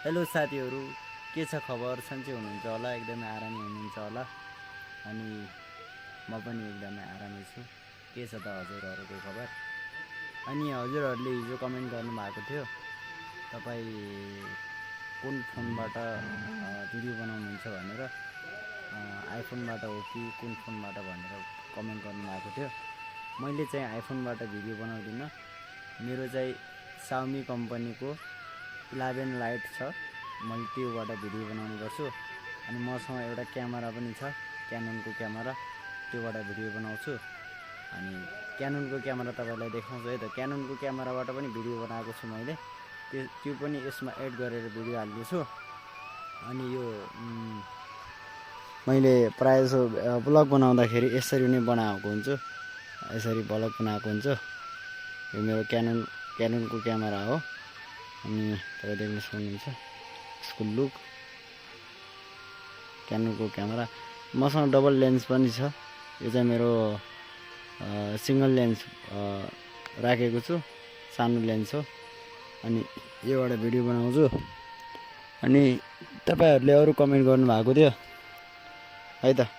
Hello साथीहरू, के छ खबर? सन्चै हुनुहुन्छ होला, एकदमै आरामै हुनुहुन्छ होला। अनि म पनि एकदमै आरामै छु। के छ त हजुरहरूको खबर? अनि हजुरहरूले हिजो कमेन्ट गर्नुभएको थियो, तपाईँ कुन फोनबाट भिडियो बनाउनुहुन्छ भनेर, आइफोनबाट हो कि कुन फोनबाट भनेर कमेन्ट गर्नुभएको थियो। मैले चाहिँ आइफोनबाट भिडियो बनाउँदिनँ। मेरो चाहिँ साउमी कम्पनीको 11 लाइट छ, मैले त्योबाट भिडियो बनाउने गर्छु। अनि मसँग एउटा क्यामेरा पनि छ, क्याननको क्यामेरा, त्योबाट भिडियो बनाउँछु। अनि क्याननको क्यामेरा तपाईँलाई देखाउँछु है त। क्याननको क्यामेराबाट पनि भिडियो बनाएको छु मैले, त्यो पनि यसमा एड गरेर भिडियो हाल्दैछु। अनि यो मैले प्रायः जसो ब्लग बनाउँदाखेरि यसरी नै बनाएको हुन्छु, यसरी ब्लग बनाएको हुन्छ। यो मेरो क्याननको क्यामेरा हो। अनि तपाईँ देख्न सक्नुहुन्छ यसको लुक, क्याननको क्यामेरा। मसँग डबल लेन्स पनि छ। यो चाहिँ मेरो सिङ्गल लेन्स राखेको छु, सानो लेन्स हो। अनि योबाट भिडियो बनाउँछु। अनि तपाईँहरूले अरू कमेन्ट गर्नुभएको थियो है त,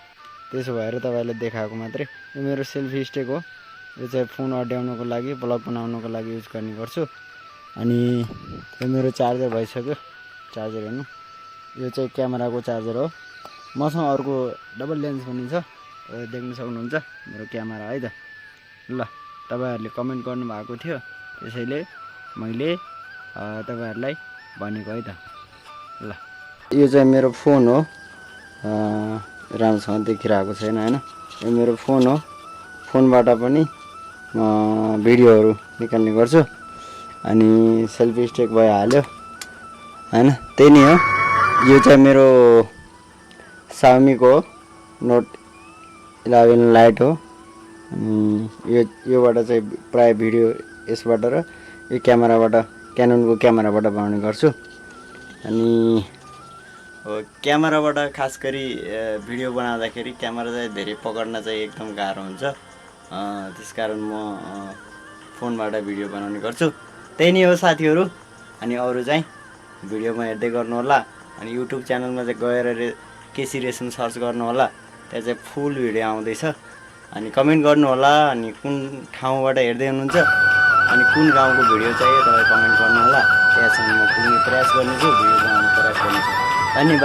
त्यसो भएर तपाईँहरूले देखाएको मात्रै। यो मेरो सेल्फी स्टिक हो। यो चाहिँ फोन अड्याउनको लागि, ब्लग बनाउनको लागि युज गर्ने गर्छु। अनि यो मेरो चार्जर भइसक्यो, चार्जर हेर्नु। यो चाहिँ क्यामेराको चार्जर हो। मसँग अर्को डबल लेन्स पनि छ, देख्न सक्नुहुन्छ मेरो क्यामेरा है त। ल, तपाईँहरूले कमेन्ट गर्नुभएको थियो, त्यसैले मैले तपाईँहरूलाई भनेको है त। ल, यो चाहिँ मेरो फोन हो। राम्रोसँग देखिरहेको छैन होइन। यो मेरो फोन हो। फोनबाट पनि भिडियोहरू निकाल्ने गर्छु। अनि सेल्फी स्टिक भइहाल्यो होइन, त्यही नै हो। यो चाहिँ मेरो साउमीको नोट 11 लाइट हो। योबाट चाहिँ प्राय भिडियो यसबाट र यो क्यामेराबाट, क्याननको क्यामेराबाट बनाउने गर्छु। अनि क्यामेराबाट खास गरी भिडियो बनाउँदाखेरि क्यामेरा चाहिँ धेरै पक्र्न चाहिँ एकदम गाह्रो हुन्छ। त्यसकारण म फोनबाट भिडियो बनाउने गर्छु। त्यही नै हो साथीहरू। अनि अरू चाहिँ भिडियोमा हेर्दै गर्नु होला। अनि युट्युब च्यानलमा चाहिँ गएर केसी रेसम सर्च गर्नु होला, त्यहाँ चाहिँ फुल भिडियो आउँदैछ। अनि कमेन्ट गर्नु होला। अनि कुन ठाउँबाट हेर्दै हुनुहुन्छ, अनि कुन गाउँको भिडियो चाहियो तपाईँ कमेन्ट गर्नु होला। त्यहाँसम्म म पुग्ने प्रयास गर्नेछु, भिडियो बनाउने प्रयास गर्नेछु। धन्यवाद।